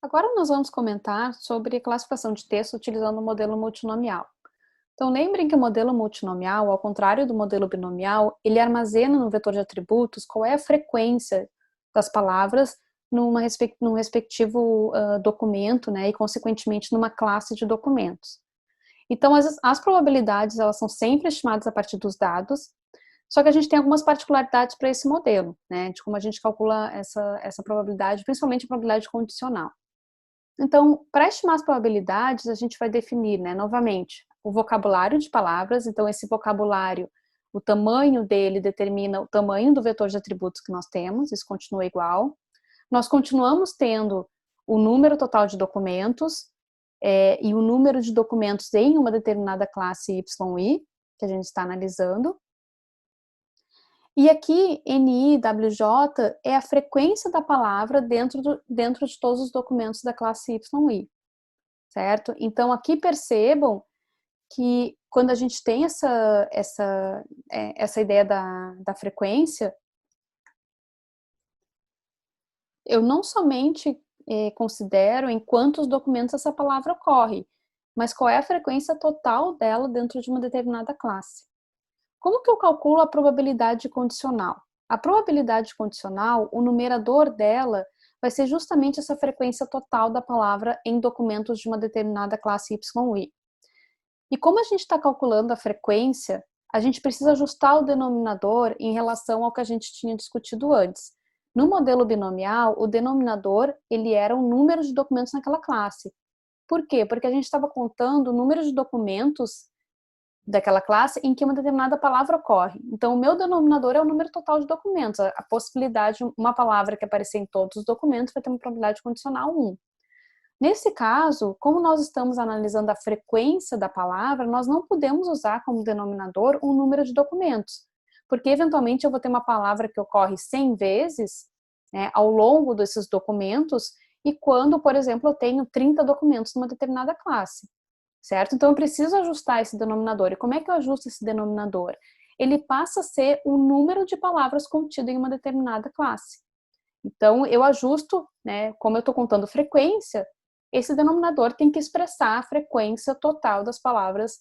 Agora nós vamos comentar sobre a classificação de texto utilizando o modelo multinomial. Então lembrem que o modelo multinomial, ao contrário do modelo binomial, ele armazena no vetor de atributos qual é a frequência das palavras num respectivo documento, né, e consequentemente numa classe de documentos. Então as probabilidades elas são sempre estimadas a partir dos dados, só que a gente tem algumas particularidades para esse modelo, né, de como a gente calcula essa probabilidade, principalmente a probabilidade condicional. Então, para estimar as probabilidades, a gente vai definir, né, novamente, o vocabulário de palavras. Então, esse vocabulário, o tamanho dele determina o tamanho do vetor de atributos que nós temos, isso continua igual. Nós continuamos tendo o número total de documentos e o número de documentos em uma determinada classe YI, que a gente está analisando. E aqui, NI, WJ é a frequência da palavra dentro de todos os documentos da classe YI, certo? Então, aqui percebam que quando a gente tem essa ideia da frequência, eu não somente considero em quantos documentos essa palavra ocorre, mas qual é a frequência total dela dentro de uma determinada classe. Como que eu calculo a probabilidade condicional? A probabilidade condicional, o numerador dela vai ser justamente essa frequência total da palavra em documentos de uma determinada classe YI. E como a gente está calculando a frequência, a gente precisa ajustar o denominador em relação ao que a gente tinha discutido antes. No modelo binomial, o denominador ele era o número de documentos naquela classe. Por quê? Porque a gente estava contando o número de documentos daquela classe em que uma determinada palavra ocorre. Então, o meu denominador é o número total de documentos. A possibilidade de uma palavra que aparecer em todos os documentos vai ter uma probabilidade condicional 1. Nesse caso, como nós estamos analisando a frequência da palavra, nós não podemos usar como denominador um número de documentos, porque eventualmente eu vou ter uma palavra que ocorre 100 vezes, né, ao longo desses documentos, e quando, por exemplo, eu tenho 30 documentos numa determinada classe, certo? Então eu preciso ajustar esse denominador. E como é que eu ajusto esse denominador? Ele passa a ser o número de palavras contido em uma determinada classe. Então eu ajusto, né, como eu estou contando frequência, esse denominador tem que expressar a frequência total das palavras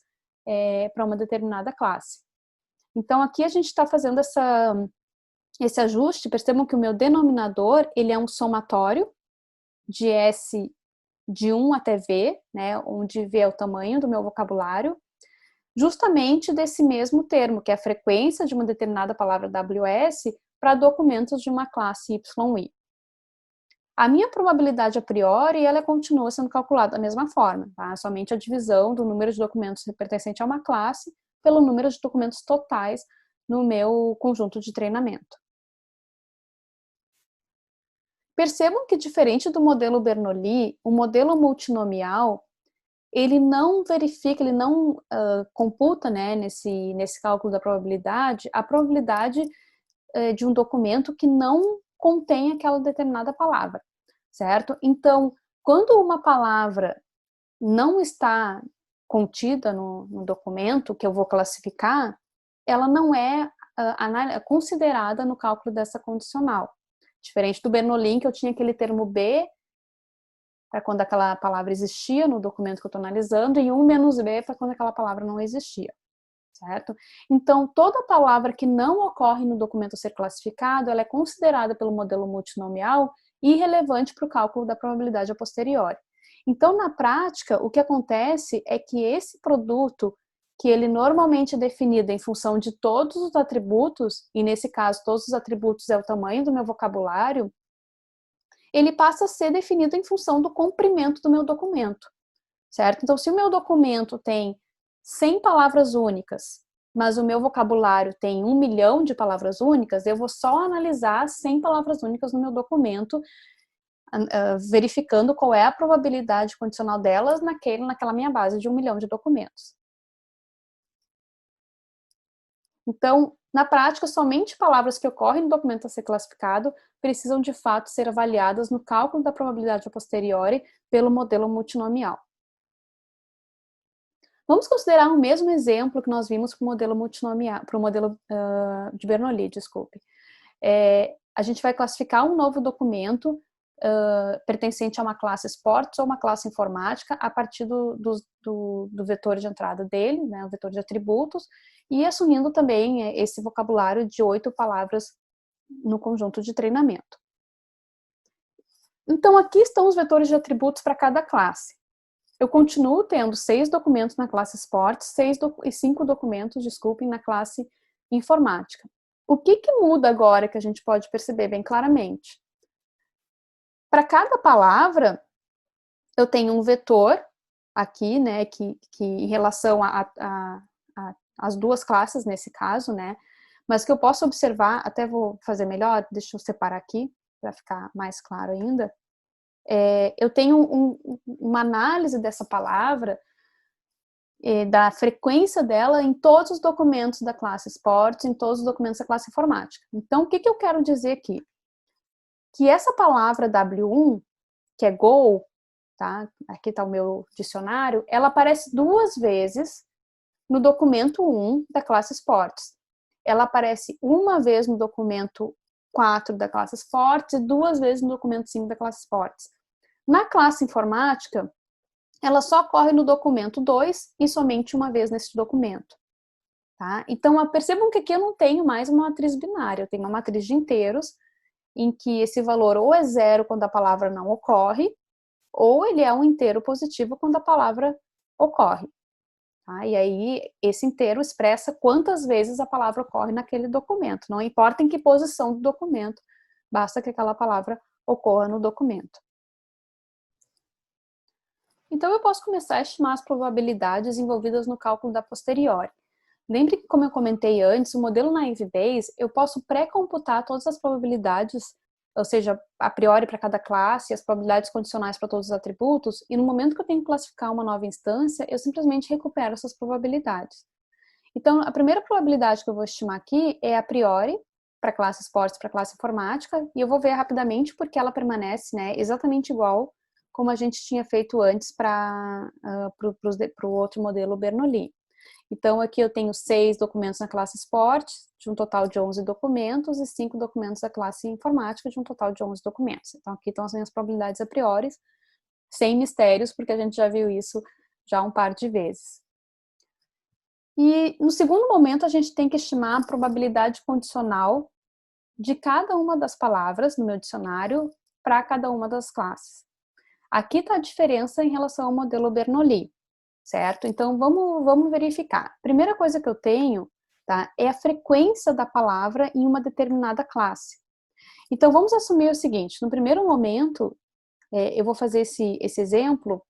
para uma determinada classe. Então, aqui a gente está fazendo esse ajuste. Percebam que o meu denominador, ele é um somatório de S de 1 até V, né, onde V é o tamanho do meu vocabulário, justamente desse mesmo termo, que é a frequência de uma determinada palavra WS para documentos de uma classe YI. A minha probabilidade a priori, ela continua sendo calculada da mesma forma, tá? Somente a divisão do número de documentos pertencente a uma classe pelo número de documentos totais no meu conjunto de treinamento. Percebam que, diferente do modelo Bernoulli, o modelo multinomial, ele não verifica, ele não computa, né, nesse cálculo da probabilidade, a probabilidade de um documento que não contém aquela determinada palavra, certo? Então, quando uma palavra não está contida no documento que eu vou classificar, ela não é considerada no cálculo dessa condicional. Diferente do Bernoulli, que eu tinha aquele termo B para quando aquela palavra existia no documento que eu estou analisando, e 1 menos B para quando aquela palavra não existia, certo? Então, toda palavra que não ocorre no documento a ser classificado, ela é considerada pelo modelo multinomial irrelevante para o cálculo da probabilidade a posteriori. Então, na prática, o que acontece é que esse produto, que ele normalmente é definido em função de todos os atributos, e nesse caso, todos os atributos é o tamanho do meu vocabulário, ele passa a ser definido em função do comprimento do meu documento, certo? Então, se o meu documento tem 100 palavras únicas, mas o meu vocabulário tem 1 milhão de palavras únicas, eu vou só analisar 100 palavras únicas no meu documento, verificando qual é a probabilidade condicional delas naquela minha base de 1 milhão de documentos. Então, na prática, somente palavras que ocorrem no documento a ser classificado precisam, de fato, ser avaliadas no cálculo da probabilidade a posteriori pelo modelo multinomial. Vamos considerar o mesmo exemplo que nós vimos para o modelo multinomial, para o modelo de Bernoulli, desculpe. A gente vai classificar um novo documento pertencente a uma classe esportes ou uma classe informática a partir do vetor de entrada dele, né, o vetor de atributos, e assumindo também esse vocabulário de 8 palavras no conjunto de treinamento. Então, aqui estão os vetores de atributos para cada classe. Eu continuo tendo 6 documentos na classe esportes e 5 documentos, desculpem, na classe informática. O que muda agora que a gente pode perceber bem claramente? Para cada palavra, eu tenho um vetor aqui, né, que em relação às duas classes nesse caso, né, mas que eu posso observar, até vou fazer melhor, deixa eu separar aqui para ficar mais claro ainda. Eu tenho uma análise dessa palavra, da frequência dela em todos os documentos da classe esportes, em todos os documentos da classe informática. Então, o que eu quero dizer aqui? Que essa palavra W1, que é Go, tá? Aqui está o meu dicionário, ela aparece 2 vezes no documento 1 da classe esportes. Ela aparece uma vez no documento 4 da classe esportes e 2 vezes no documento 5 da classe esportes. Na classe informática, ela só ocorre no documento 2 e somente uma vez nesse documento. Tá? Então, percebam que aqui eu não tenho mais uma matriz binária, eu tenho uma matriz de inteiros, em que esse valor ou é 0 quando a palavra não ocorre, ou ele é um inteiro positivo quando a palavra ocorre. Tá? E aí, esse inteiro expressa quantas vezes a palavra ocorre naquele documento. Não importa em que posição do documento, basta que aquela palavra ocorra no documento. Então, eu posso começar a estimar as probabilidades envolvidas no cálculo da posteriori. Lembre que, como eu comentei antes, o modelo Naive Bayes, eu posso pré-computar todas as probabilidades, ou seja, a priori para cada classe, as probabilidades condicionais para todos os atributos, e no momento que eu tenho que classificar uma nova instância, eu simplesmente recupero essas probabilidades. Então, a primeira probabilidade que eu vou estimar aqui é a priori, para a classe esportes, para a classe informática, e eu vou ver rapidamente porque ela permanece, né, exatamente igual como a gente tinha feito antes para o outro modelo Bernoulli. Então, aqui eu tenho 6 documentos na classe esportes, de um total de 11 documentos, e 5 documentos da classe informática, de um total de 11 documentos. Então, aqui estão as minhas probabilidades a priori, sem mistérios, porque a gente já viu isso já um par de vezes. E, no segundo momento, a gente tem que estimar a probabilidade condicional de cada uma das palavras no meu dicionário para cada uma das classes. Aqui está a diferença em relação ao modelo Bernoulli, certo? Então, vamos verificar. Primeira coisa que eu tenho, tá, é a frequência da palavra em uma determinada classe. Então, vamos assumir o seguinte, no primeiro momento, eu vou fazer esse exemplo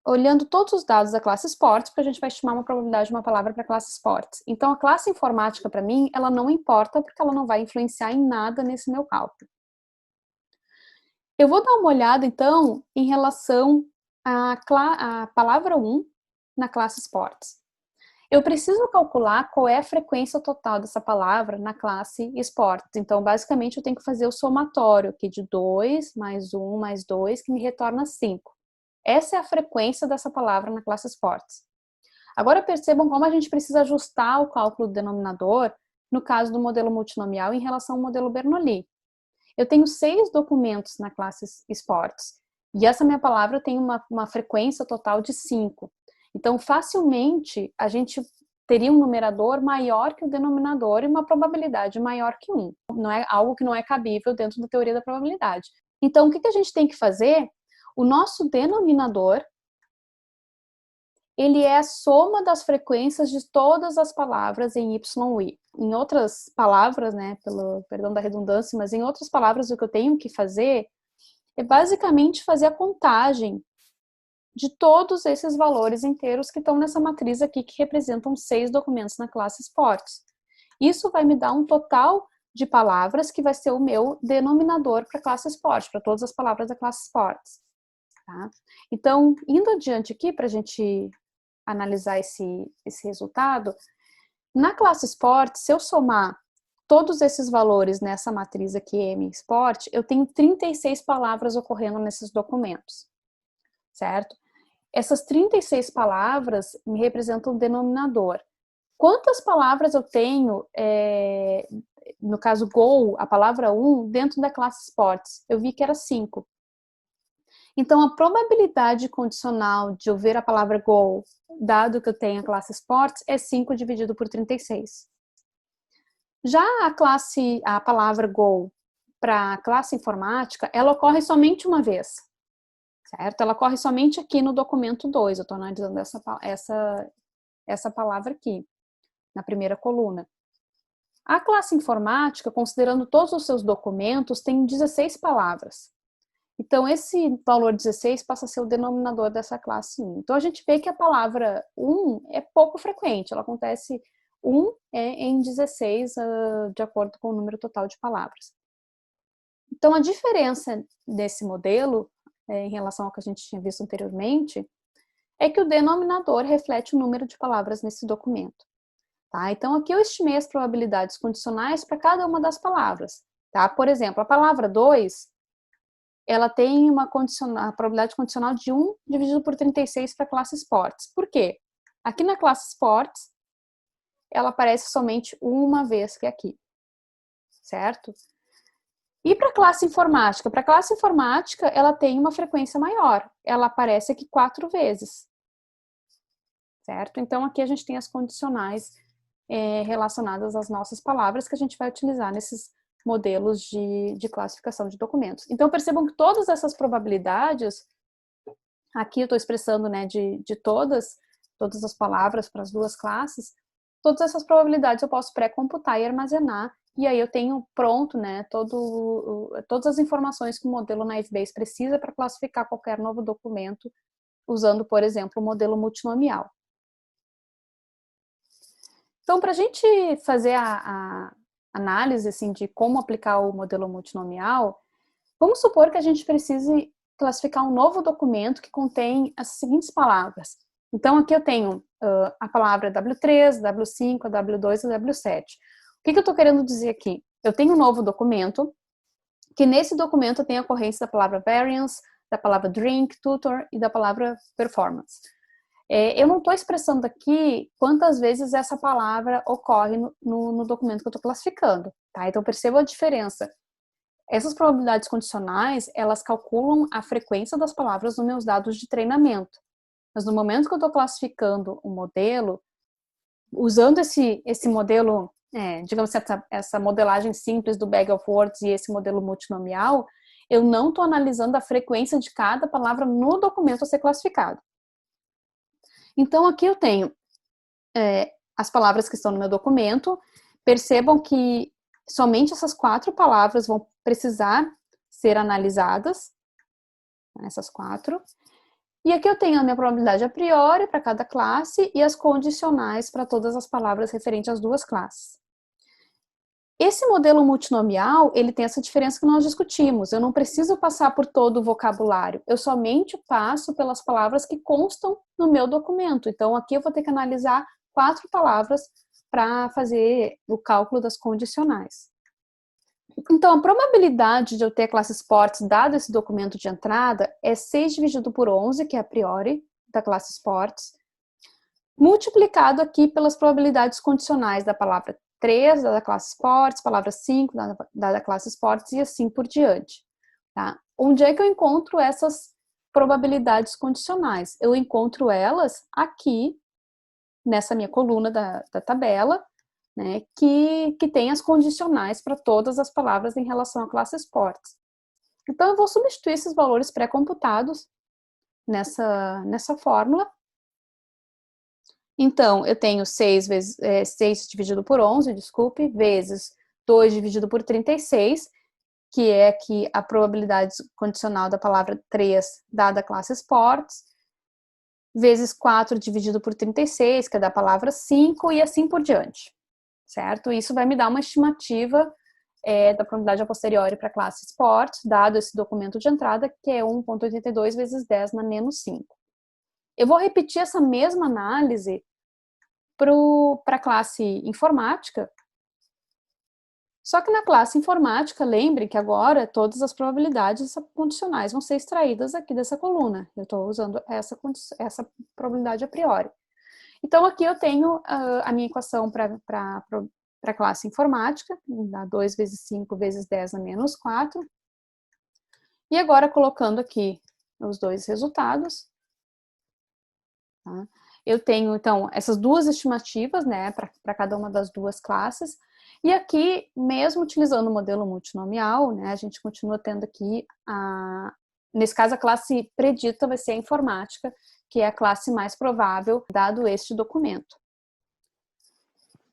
olhando todos os dados da classe esportes, porque a gente vai estimar uma probabilidade de uma palavra para a classe esportes. Então, a classe informática, para mim, ela não importa, porque ela não vai influenciar em nada nesse meu cálculo. Eu vou dar uma olhada, então, em relação à palavra 1 na classe esportes. Eu preciso calcular qual é a frequência total dessa palavra na classe esportes. Então, basicamente, eu tenho que fazer o somatório aqui de 2 mais 1 mais 2, que me retorna 5. Essa é a frequência dessa palavra na classe esportes. Agora, percebam como a gente precisa ajustar o cálculo do denominador no caso do modelo multinomial em relação ao modelo Bernoulli. Eu tenho 6 documentos na classe esportes, e essa minha palavra tem uma frequência total de 5. Então, facilmente, a gente teria um numerador maior que o denominador e uma probabilidade maior que 1. Não é algo que não é cabível dentro da teoria da probabilidade. Então, o que a gente tem que fazer? O nosso denominador, ele é a soma das frequências de todas as palavras em YI. Em outras palavras, né, pelo perdão da redundância, mas em outras palavras o que eu tenho que fazer é basicamente fazer a contagem de todos esses valores inteiros que estão nessa matriz aqui, que representam 6 documentos na classe esportes. Isso vai me dar um total de palavras que vai ser o meu denominador para a classe esportes, para todas as palavras da classe esportes. Tá? Então, indo adiante aqui, para a gente analisar esse resultado, na classe esporte, se eu somar todos esses valores nessa matriz aqui, M Sport, eu tenho 36 palavras ocorrendo nesses documentos, certo? Essas 36 palavras me representam o denominador. Quantas palavras eu tenho no caso Go, a palavra 1, dentro da classe Sports, eu vi que era 5. Então, a probabilidade condicional de eu ver a palavra Go, dado que eu tenho a classe Sports, é 5 dividido por 36. Já a palavra Go para a classe informática, ela ocorre somente uma vez, certo? Ela ocorre somente aqui no documento 2, eu estou analisando essa palavra aqui, na primeira coluna. A classe informática, considerando todos os seus documentos, tem 16 palavras. Então, esse valor 16 passa a ser o denominador dessa classe 1. Então, a gente vê que a palavra 1 é pouco frequente, ela acontece 1 em 16, de acordo com o número total de palavras. Então, a diferença desse modelo, em relação ao que a gente tinha visto anteriormente, é que o denominador reflete o número de palavras nesse documento. Tá? Então, aqui eu estimei as probabilidades condicionais para cada uma das palavras. Tá? Por exemplo, a palavra 2, ela tem a probabilidade condicional de 1 dividido por 36 para a classe Sports. Por quê? Aqui na classe Sports, ela aparece somente uma vez que é aqui, certo? E para a classe informática? Para a classe informática, ela tem uma frequência maior. Ela aparece aqui 4 vezes, certo? Então, aqui a gente tem as condicionais relacionadas às nossas palavras que a gente vai utilizar nesses modelos de classificação de documentos. Então, percebam que todas essas probabilidades, aqui eu estou expressando, né, de todas as palavras para as duas classes, todas essas probabilidades eu posso pré-computar e armazenar, e aí eu tenho pronto, né, todas as informações que o modelo Naivebase precisa para classificar qualquer novo documento, usando, por exemplo, o modelo multinomial. Então, para a gente fazer a análise assim, de como aplicar o modelo multinomial, vamos supor que a gente precise classificar um novo documento que contém as seguintes palavras. Então, aqui eu tenho a palavra W3, W5, W2 e W7. O que eu estou querendo dizer aqui? Eu tenho um novo documento, que nesse documento tem a ocorrência da palavra variance, da palavra drink, tutor e da palavra performance. Eu não estou expressando aqui quantas vezes essa palavra ocorre no documento que eu estou classificando, tá? Então, perceba a diferença. Essas probabilidades condicionais, elas calculam a frequência das palavras nos meus dados de treinamento. Mas no momento que eu estou classificando um modelo, usando esse modelo, digamos assim, essa modelagem simples do Bag of Words e esse modelo multinomial, eu não estou analisando a frequência de cada palavra no documento a ser classificado. Então, aqui eu tenho as palavras que estão no meu documento. Percebam que somente essas 4 palavras vão precisar ser analisadas, essas 4. E aqui eu tenho a minha probabilidade a priori para cada classe e as condicionais para todas as palavras referentes às duas classes. Esse modelo multinomial, ele tem essa diferença que nós discutimos. Eu não preciso passar por todo o vocabulário. Eu somente passo pelas palavras que constam no meu documento. Então, aqui eu vou ter que analisar 4 palavras para fazer o cálculo das condicionais. Então, a probabilidade de eu ter a classe Sports dado esse documento de entrada é 6 dividido por 11, que é a priori da classe Sports, multiplicado aqui pelas probabilidades condicionais da palavra 3 da classe Sports, palavra 5 da classe Sports e assim por diante. Tá? Onde é que eu encontro essas probabilidades condicionais? Eu encontro elas aqui, nessa minha coluna da tabela, né, que tem as condicionais para todas as palavras em relação à classe Sports. Então, eu vou substituir esses valores pré-computados nessa fórmula. Então, eu tenho 6 dividido por 11, desculpe, vezes 2 dividido por 36, que é aqui a probabilidade condicional da palavra 3 dada a classe Sports, vezes 4 dividido por 36, que é da palavra 5, e assim por diante, certo? Isso vai me dar uma estimativa da probabilidade a posteriori para a classe Sports, dado esse documento de entrada, que é 1,82 vezes 10 na menos 5. Eu vou repetir essa mesma análise para a classe informática, só que na classe informática, lembre que agora todas as probabilidades condicionais vão ser extraídas aqui dessa coluna. Eu estou usando essa probabilidade a priori. Então, aqui eu tenho a minha equação para para a classe informática, dá 2 vezes 5 vezes 10 a menos 4. E agora colocando aqui os dois resultados, tá? Eu tenho, então, essas duas estimativas, né, para cada uma das duas classes. E aqui, mesmo utilizando o modelo multinomial, né, a gente continua tendo aqui, nesse caso, a classe predita vai ser a informática, que é a classe mais provável, dado este documento.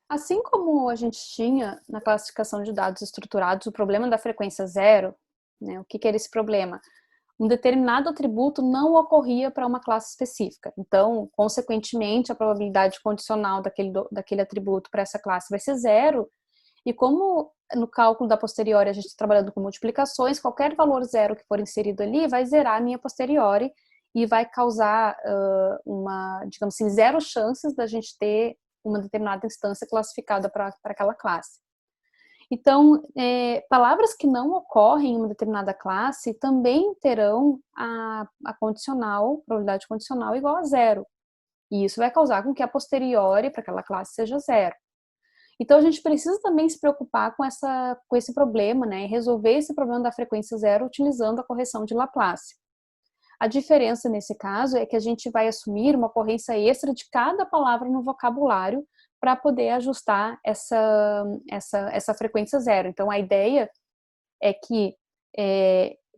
Assim como a gente tinha na classificação de dados estruturados o problema da frequência zero, né, o que era esse problema? Um determinado atributo não ocorria para uma classe específica. Então, consequentemente, a probabilidade condicional daquele atributo para essa classe vai ser zero. E como no cálculo da posteriori a gente está trabalhando com multiplicações, qualquer valor zero que for inserido ali vai zerar a minha posteriori e vai causar digamos assim, zero chances da gente ter uma determinada instância classificada para aquela classe. Então, palavras que não ocorrem em uma determinada classe também terão a probabilidade condicional igual a zero. E isso vai causar com que a posteriori para aquela classe seja zero. Então, a gente precisa também se preocupar com esse problema, né, e resolver esse problema da frequência zero utilizando a correção de Laplace. A diferença nesse caso é que a gente vai assumir uma ocorrência extra de cada palavra no vocabulário para poder ajustar essa frequência zero. Então, a ideia é que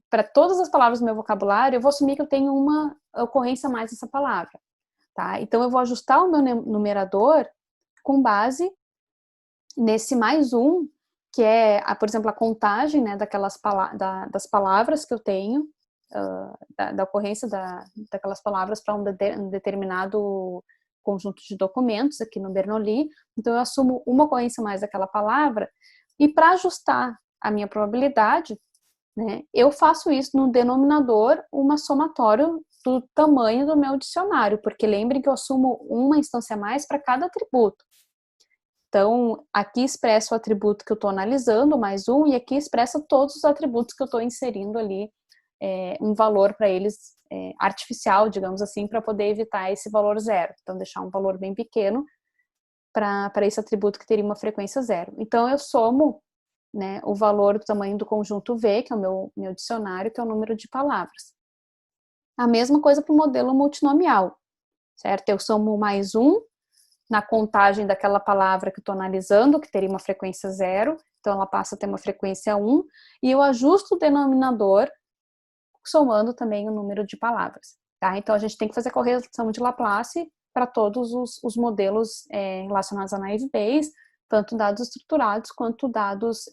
para todas as palavras do meu vocabulário, eu vou assumir que eu tenho uma ocorrência a mais dessa palavra. Tá? Então, eu vou ajustar o meu numerador com base nesse mais um, que é, por exemplo, a contagem, né, das palavras que eu tenho, da ocorrência daquelas palavras para um determinado conjunto de documentos aqui no Bernoulli. Então, eu assumo uma ocorrência mais daquela palavra e para ajustar a minha probabilidade, né, eu faço isso no denominador, uma somatório do tamanho do meu dicionário, porque lembrem que eu assumo uma instância a mais para cada atributo. Então, aqui expressa o atributo que eu estou analisando, mais um, e aqui expressa todos os atributos que eu estou inserindo ali, um valor para eles artificial, digamos assim, para poder evitar esse valor zero. Então, deixar um valor bem pequeno para esse atributo que teria uma frequência zero. Então, eu somo, né, o valor do tamanho do conjunto V, que é o meu dicionário, que é o número de palavras. A mesma coisa para o modelo multinomial, certo? Eu somo mais um na contagem daquela palavra que eu estou analisando, que teria uma frequência zero, então ela passa a ter uma frequência 1, e eu ajusto o denominador somando também o número de palavras. Tá? Então a gente tem que fazer a correção de Laplace para todos os modelos relacionados a naive Bayes, tanto dados estruturados quanto dados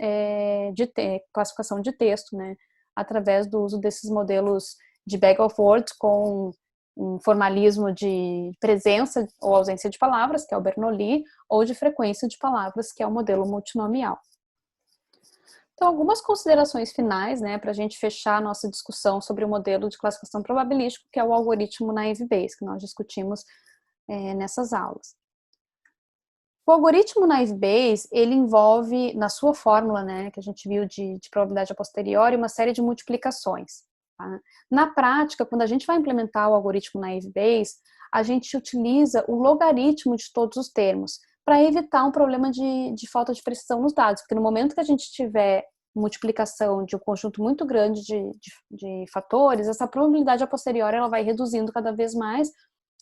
de classificação de texto, né? Através do uso desses modelos de bag of words com um formalismo de presença ou ausência de palavras, que é o Bernoulli, ou de frequência de palavras, que é o modelo multinomial. Então, algumas considerações finais, né, para a gente fechar a nossa discussão sobre o modelo de classificação probabilístico, que é o algoritmo naive Bayes, que nós discutimos nessas aulas. O algoritmo naive Bayes, ele envolve, na sua fórmula, né, que a gente viu de probabilidade a posteriori, uma série de multiplicações. Tá? Na prática, quando a gente vai implementar o algoritmo naive Bayes, a gente utiliza o logaritmo de todos os termos, para evitar um problema de falta de precisão nos dados, porque no momento que a gente tiver multiplicação de um conjunto muito grande de fatores, essa probabilidade a posteriori ela vai reduzindo cada vez mais,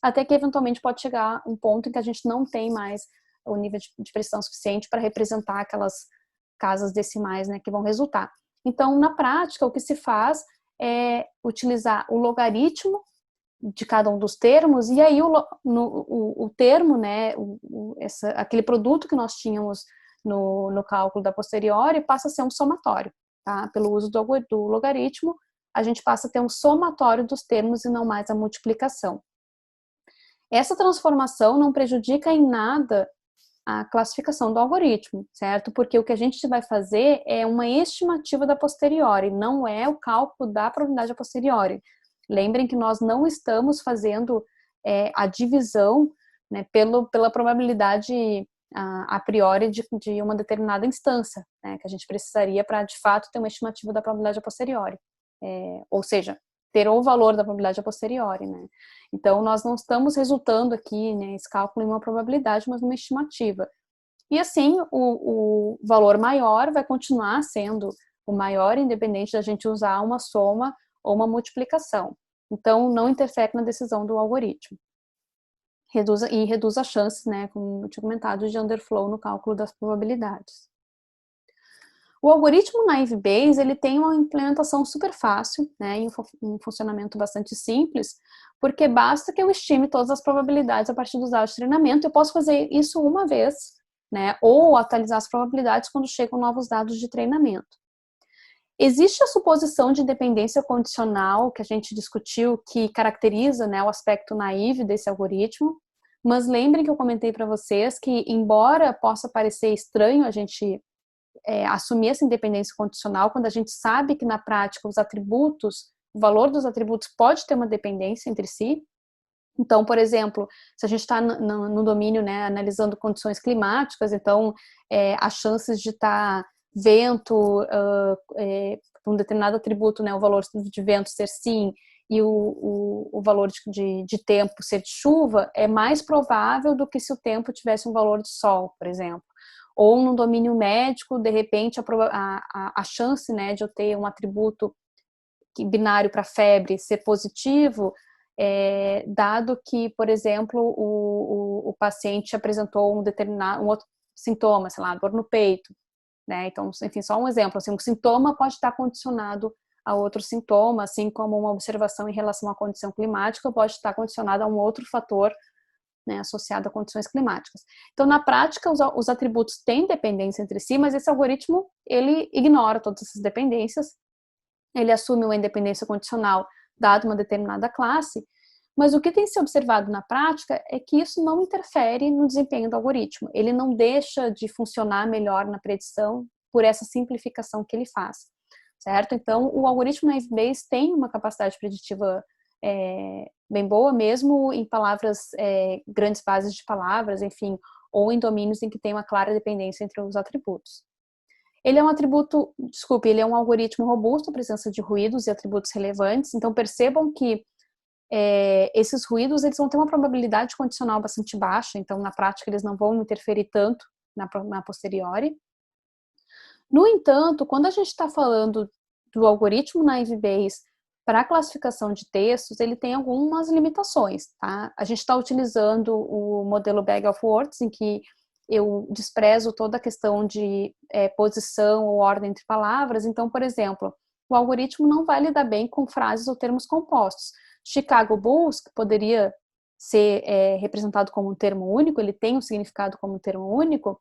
até que eventualmente pode chegar um ponto em que a gente não tem mais o nível de precisão suficiente para representar aquelas casas decimais, né, que vão resultar. Então, na prática, o que se faz é utilizar o logaritmo de cada um dos termos, e aí o termo, né, aquele produto que nós tínhamos no cálculo da posteriori passa a ser um somatório, tá? Pelo uso do logaritmo, a gente passa a ter um somatório dos termos e não mais a multiplicação. Essa transformação não prejudica em nada a classificação do algoritmo, certo? Porque o que a gente vai fazer é uma estimativa da posteriori, não é o cálculo da probabilidade a posteriori. Lembrem que nós não estamos fazendo a divisão, né, pela probabilidade a priori de uma determinada instância, né, que a gente precisaria para, de fato, ter uma estimativa da probabilidade a posteriori. Ou seja, ter o valor da probabilidade a posteriori, né? Então, nós não estamos resultando aqui, né, esse cálculo em uma probabilidade, mas numa estimativa. E assim, o valor maior vai continuar sendo o maior, independente da gente usar uma soma ou uma multiplicação. Então, não interfere na decisão do algoritmo. Reduz as chances, né, como eu tinha comentado, de underflow no cálculo das probabilidades. O algoritmo Naive Bayes, ele tem uma implementação super fácil, né, e um funcionamento bastante simples, porque basta que eu estime todas as probabilidades a partir dos dados de treinamento. Eu posso fazer isso uma vez, né, ou atualizar as probabilidades quando chegam novos dados de treinamento. Existe a suposição de dependência condicional que a gente discutiu, que caracteriza, né, o aspecto naive desse algoritmo, mas lembrem que eu comentei para vocês que, embora possa parecer estranho a gente assumir essa independência condicional, quando a gente sabe que na prática os atributos, o valor dos atributos pode ter uma dependência entre si. Então, por exemplo, se a gente está no domínio, né, analisando condições climáticas, então as chances de estar vento, um determinado atributo, né, o valor de vento ser sim, e o valor de tempo ser de chuva, é mais provável do que se o tempo tivesse um valor de sol, por exemplo. Ou no domínio médico, de repente, a chance, né, de eu ter um atributo binário para febre ser positivo, dado que, por exemplo, o paciente apresentou um outro sintoma, sei lá, dor no peito, né? Então, enfim, só um exemplo, assim, um sintoma pode estar condicionado a outro sintoma, assim como uma observação em relação à condição climática pode estar condicionada a um outro fator, né, associado a condições climáticas. Então, na prática, os atributos têm dependência entre si, mas esse algoritmo, ele ignora todas essas dependências, ele assume uma independência condicional dada uma determinada classe, mas o que tem se observado na prática é que isso não interfere no desempenho do algoritmo. Ele não deixa de funcionar melhor na predição por essa simplificação que ele faz, certo? Então, o algoritmo Naive Bayes tem uma capacidade preditiva bem boa, mesmo em palavras, grandes bases de palavras, enfim, ou em domínios em que tem uma clara dependência entre os atributos. Ele é um algoritmo robusto à presença de ruídos e atributos relevantes, então percebam que esses ruídos eles vão ter uma probabilidade condicional bastante baixa, então na prática eles não vão interferir tanto na posteriori. No entanto, quando a gente está falando do algoritmo Naive Bayes para a classificação de textos, ele tem algumas limitações, tá? A gente está utilizando o modelo Bag of Words, em que eu desprezo toda a questão de posição ou ordem entre palavras. Então, por exemplo, o algoritmo não vai lidar bem com frases ou termos compostos. Chicago Bulls, que poderia ser representado como um termo único, ele tem um significado como um termo único,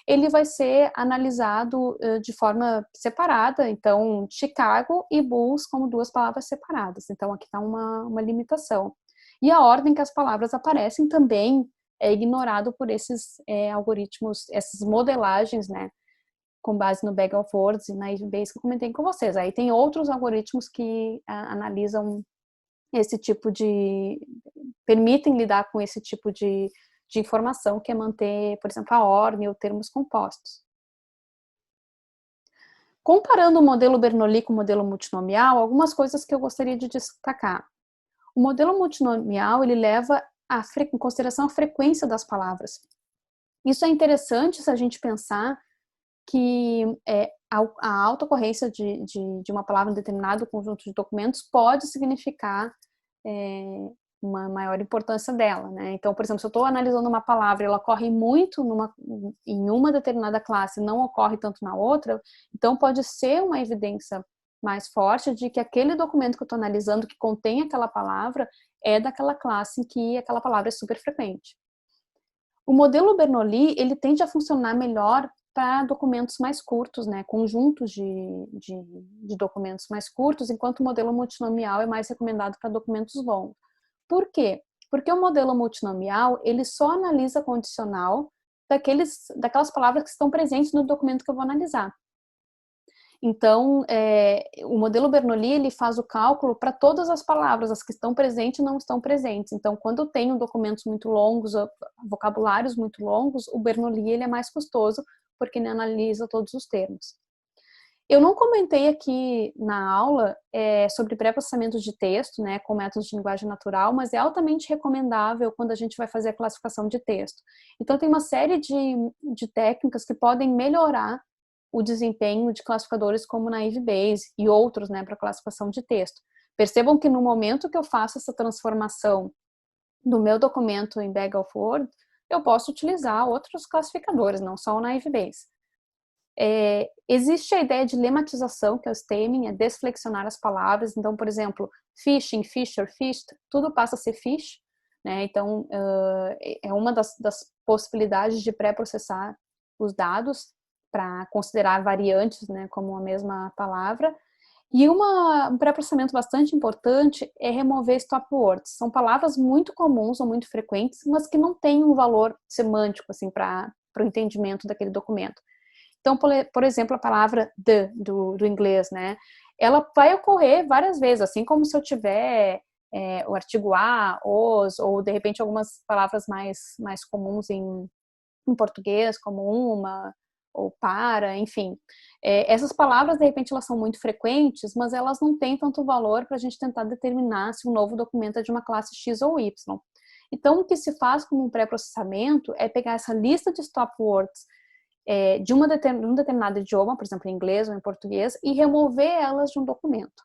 ele vai ser analisado de forma separada. Então, Chicago e Bulls como duas palavras separadas. Então, aqui está uma limitação. E a ordem que as palavras aparecem também é ignorado por esses algoritmos, essas modelagens, né, com base no Bag of Words e na Naive Bayes que eu comentei com vocês. Aí tem outros algoritmos que analisam esse tipo permitem lidar com esse tipo de informação, que é manter, por exemplo, a ordem ou termos compostos. Comparando o modelo Bernoulli com o modelo multinomial, algumas coisas que eu gostaria de destacar. O modelo multinomial, ele leva em consideração a frequência das palavras. Isso é interessante se a gente pensar que a alta ocorrência de uma palavra em determinado conjunto de documentos pode significar uma maior importância dela, né? Então, por exemplo, se eu estou analisando uma palavra, ela ocorre muito em uma determinada classe, não ocorre tanto na outra, então pode ser uma evidência mais forte de que aquele documento que eu estou analisando, que contém aquela palavra, é daquela classe em que aquela palavra é super frequente. O modelo Bernoulli, ele tende a funcionar melhor para documentos mais curtos, né, conjuntos de documentos mais curtos, enquanto o modelo multinomial é mais recomendado para documentos longos. Por quê? Porque o modelo multinomial, ele só analisa condicional daquelas palavras que estão presentes no documento que eu vou analisar. Então, o modelo Bernoulli, ele faz o cálculo para todas as palavras, as que estão presentes e não estão presentes. Então, quando eu tenho documentos muito longos, vocabulários muito longos, o Bernoulli ele é mais custoso, porque ele analisa todos os termos. Eu não comentei aqui na aula sobre pré-processamento de texto, né, com métodos de linguagem natural, mas é altamente recomendável quando a gente vai fazer a classificação de texto. Então, tem uma série de técnicas que podem melhorar o desempenho de classificadores como Naive Bayes e outros, né, para classificação de texto. Percebam que no momento que eu faço essa transformação do meu documento em Bag of Word, eu posso utilizar outros classificadores, não só o Naive Bayes. Existe a ideia de lematização, que é o stemming, é desflexionar as palavras. Então, por exemplo, fishing, fisher, fished, tudo passa a ser fish, né? Então, é uma das possibilidades de pré-processar os dados para considerar variantes, né, como a mesma palavra. E um pré-processamento bastante importante é remover stop words. São palavras muito comuns ou muito frequentes, mas que não têm um valor semântico, assim, para o entendimento daquele documento. Então, por exemplo, a palavra the, do inglês, né? Ela vai ocorrer várias vezes, assim como se eu tiver o artigo a, os, ou de repente algumas palavras mais comuns em português, como uma, ou para, enfim. Essas palavras, de repente, elas são muito frequentes, mas elas não têm tanto valor para a gente tentar determinar se um novo documento é de uma classe X ou Y. Então, o que se faz como um pré-processamento é pegar essa lista de stop words de um determinado idioma, por exemplo, em inglês ou em português, e remover elas de um documento.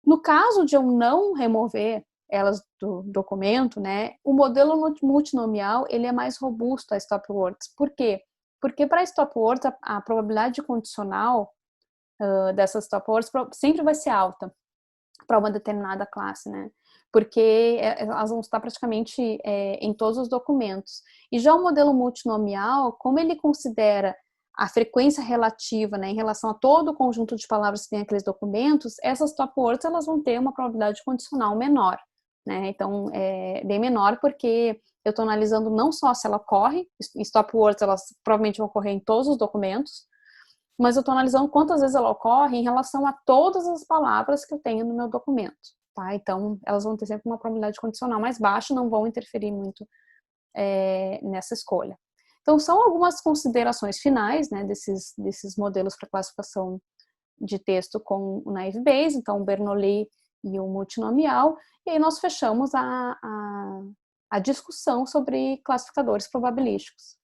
No caso de eu não remover elas do documento, né, o modelo multinomial ele é mais robusto a stop words. Por quê? Porque para stop words a probabilidade condicional dessas stop words sempre vai ser alta para uma determinada classe, né? Porque elas vão estar praticamente em todos os documentos. E já o modelo multinomial, como ele considera a frequência relativa, né, em relação a todo o conjunto de palavras que tem aqueles documentos, essas top words elas vão ter uma probabilidade condicional menor, né? Então, é bem menor porque eu estou analisando não só se ela ocorre, stop words elas provavelmente vão ocorrer em todos os documentos, mas eu estou analisando quantas vezes ela ocorre em relação a todas as palavras que eu tenho no meu documento, tá? Então, elas vão ter sempre uma probabilidade condicional mais baixa, não vão interferir muito nessa escolha. Então, são algumas considerações finais, né, desses modelos para classificação de texto com o Naive Bayes, então o Bernoulli e o multinomial, e aí nós fechamos a discussão sobre classificadores probabilísticos.